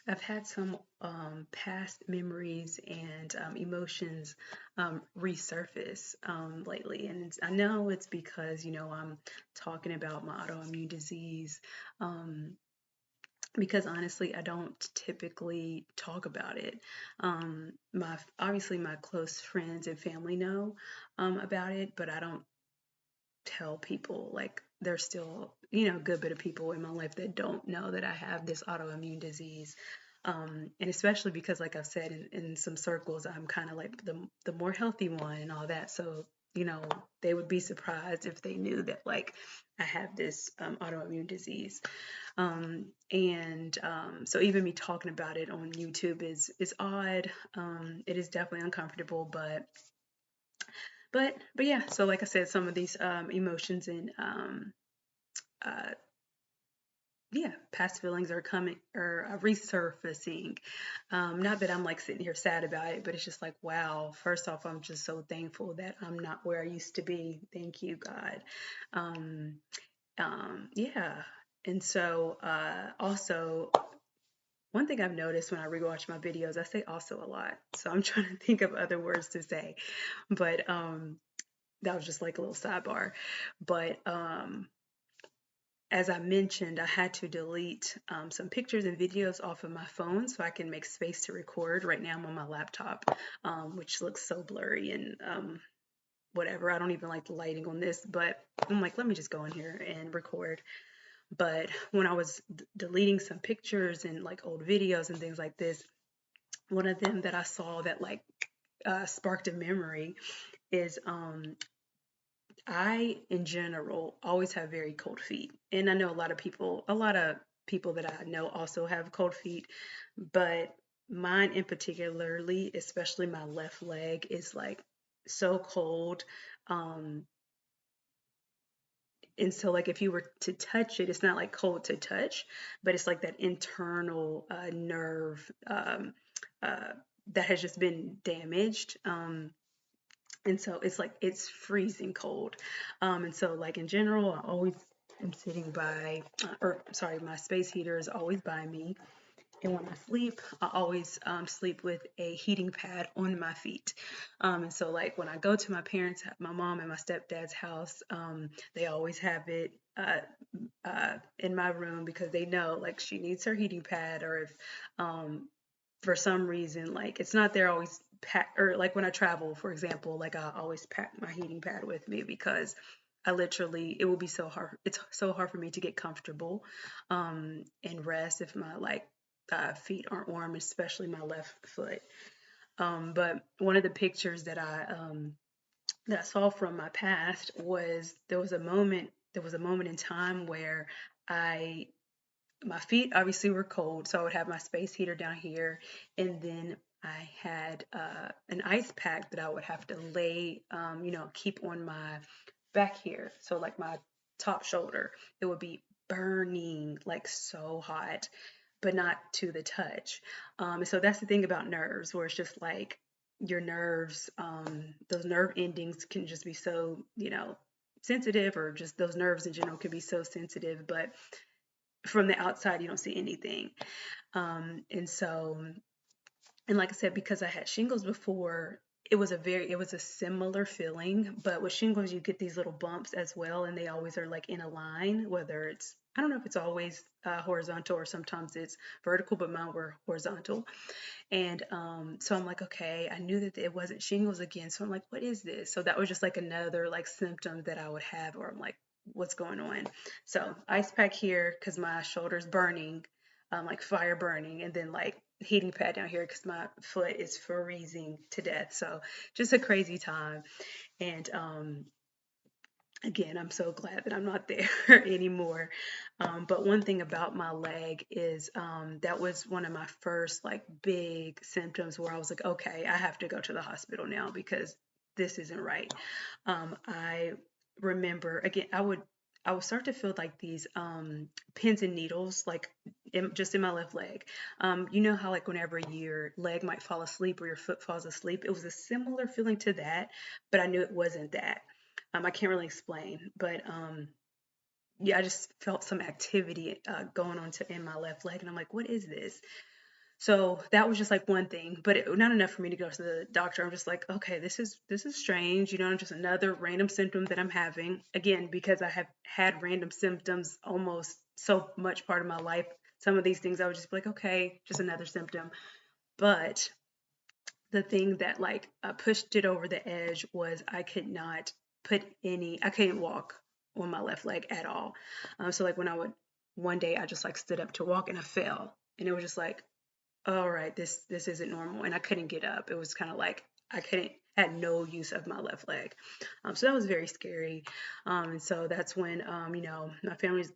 I've had some past memories and emotions resurface lately, and I know it's because I'm talking about my autoimmune disease. Um, because honestly, I don't typically talk about it. My obviously my close friends and family know about it, but I don't tell people. Like there's still a good bit of people in my life that don't know that I have this autoimmune disease. And especially because, like I've said, in some circles, I'm kind of like the more healthy one and all that. So, they would be surprised if they knew that like I have this autoimmune disease. And so even me talking about it on YouTube is odd. It is definitely uncomfortable, but yeah. So like I said, some of these emotions and uh, yeah, past feelings are coming or resurfacing. Not that I'm like sitting here sad about it, but it's just like, wow, first off, I'm just so thankful that I'm not where I used to be. Thank you, God. Um, yeah. And so also, one thing I've noticed when I rewatch my videos, I say also a lot. So I'm trying to think of other words to say. But that was just like a little sidebar. But as I mentioned, I had to delete some pictures and videos off of my phone so I can make space to record. Right now, I'm on my laptop, which looks so blurry and whatever. I don't even like the lighting on this, but I'm like, let me just go in here and record. But when I was deleting some pictures and like old videos and things like this, one of them that I saw that like sparked a memory is I, in general, always have very cold feet. And I know a lot of people that I know also have cold feet, but mine in particularly, especially my left leg, is like so cold. Um, and so like if you were to touch it, it's not like cold to touch, but it's like that internal nerve uh, that has just been damaged. And so it's like it's freezing cold. And so like in general, I always am sitting by, or sorry, my space heater is always by me. And when I sleep, I always sleep with a heating pad on my feet. And so like when I go to my parents, my mom and my stepdad's house, they always have it in my room because they know like she needs her heating pad, or if for some reason like it's not there always pack, or like when I travel, for example, like I always pack my heating pad with me because I literally it will be so hard. It's so hard for me to get comfortable and rest if my like feet aren't warm, especially my left foot. But one of the pictures that I saw from my past was there was a moment in time where I my feet obviously were cold, so I would have my space heater down here, and then I had an ice pack that I would have to lay, keep on my back here. So like my top shoulder, it would be burning like so hot, but not to the touch. And so that's the thing about nerves, where it's just like your nerves, those nerve endings can just be so, sensitive, or just those nerves in general can be so sensitive, but from the outside you don't see anything. And so, and like I said, because I had shingles before, it was a similar feeling, but with shingles you get these little bumps as well, and they always are like in a line, whether it's, I don't know if it's always horizontal or sometimes it's vertical, but mine were horizontal. And so I'm like, okay, I knew that it wasn't shingles again. So I'm like, what is this? So that was just like another like symptom that I would have, or I'm like, what's going on? So ice pack here because my shoulder's burning, like fire burning, and then like heating pad down here because my foot is freezing to death. So just a crazy time. And again, I'm so glad that I'm not there anymore. But one thing about my leg is that was one of my first like big symptoms where I was like, okay, I have to go to the hospital now because this isn't right. I remember again, I would start to feel like these pins and needles like just in my left leg. You know how like whenever your leg might fall asleep or your foot falls asleep, it was a similar feeling to that, but I knew it wasn't that. I can't really explain, but yeah, I just felt some activity going on in my left leg, and I'm like, what is this? So that was just like one thing, but not enough for me to go to the doctor. I'm just like, okay, this is strange, just another random symptom that I'm having. Again, because I have had random symptoms almost so much part of my life. Some of these things I would just be like, okay, just another symptom. But the thing that like pushed it over the edge was I couldn't walk on my left leg at all. So like when I would one day I just like stood up to walk and I fell, and it was just like, all right, this isn't normal, and I couldn't get up. It was kind of like I couldn't had no use of my left leg. So that was very scary. And so that's when my family's,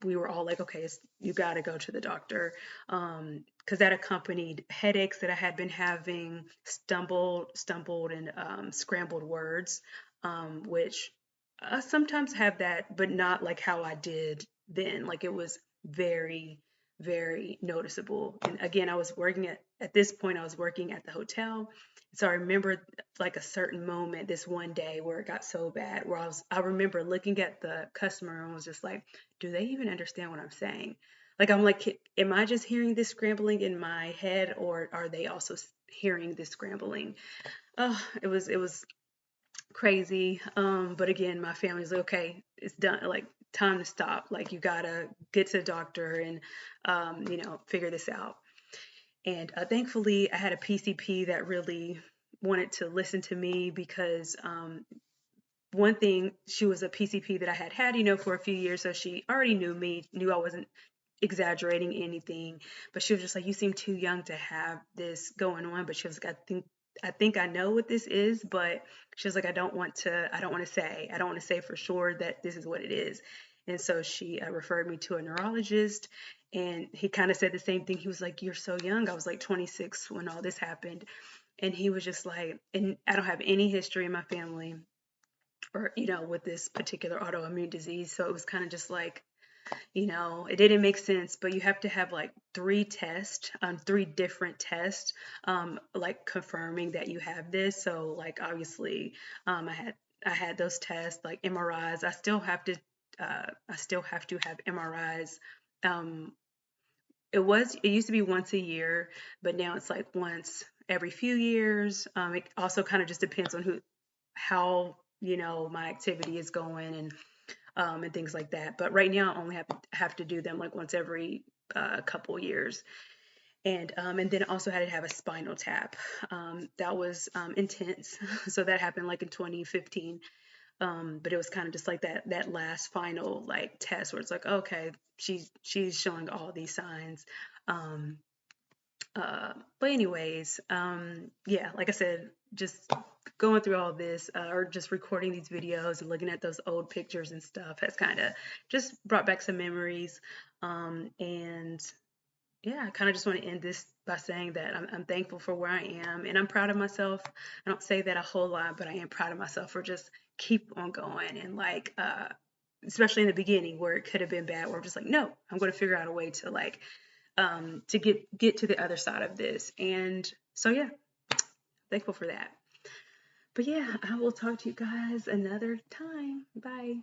we were all like, okay, you got to go to the doctor, because that accompanied headaches that I had been having, stumbled and scrambled words, which I sometimes have that, but not like how I did then. Like it was very very noticeable. And again, at this point I was working at the hotel. So I remember like a certain moment this one day where it got so bad where I remember looking at the customer and was just like, do they even understand what I'm saying? Like I'm like, am I just hearing this scrambling in my head, or are they also hearing this scrambling? Oh, it was crazy. But again, my family's like, okay, it's done. Like, time to stop. Like, you gotta get to the doctor and, figure this out. And thankfully, I had a PCP that really wanted to listen to me because one thing, she was a PCP that I had, for a few years. So she already knew me, knew I wasn't exaggerating anything, but she was just like, you seem too young to have this going on. But she was like, I think I know what this is, but she was like, I don't want to say for sure that this is what it is. And so she referred me to a neurologist, and he kind of said the same thing. He was like, you're so young. I was like 26 when all this happened. And he was just like, and I don't have any history in my family, or with this particular autoimmune disease. So it was kind of just like, it didn't make sense, but you have to have like three different tests, like confirming that you have this. So like obviously, I had those tests like MRIs. I still have to have MRIs. Um, it used to be once a year, but now it's like once every few years. It also kind of just depends on how my activity is going, and things like that. But right now, I only have to do them like once every couple years. And then I also had to have a spinal tap. That was intense. So that happened like in 2015. But it was kind of just like that last final like test where it's like, okay, she's showing all these signs. Um, but anyways, yeah, like I said, just going through all this, or just recording these videos and looking at those old pictures and stuff has kind of just brought back some memories. And yeah, I kind of just want to end this by saying that I'm thankful for where I am, and I'm proud of myself. I don't say that a whole lot, but I am proud of myself for just keep on going, and like, especially in the beginning where it could have been bad, where I'm just like, no, I'm going to figure out a way to like, to get to the other side of this. And so yeah, thankful for that. But yeah, I will talk to you guys another time. Bye.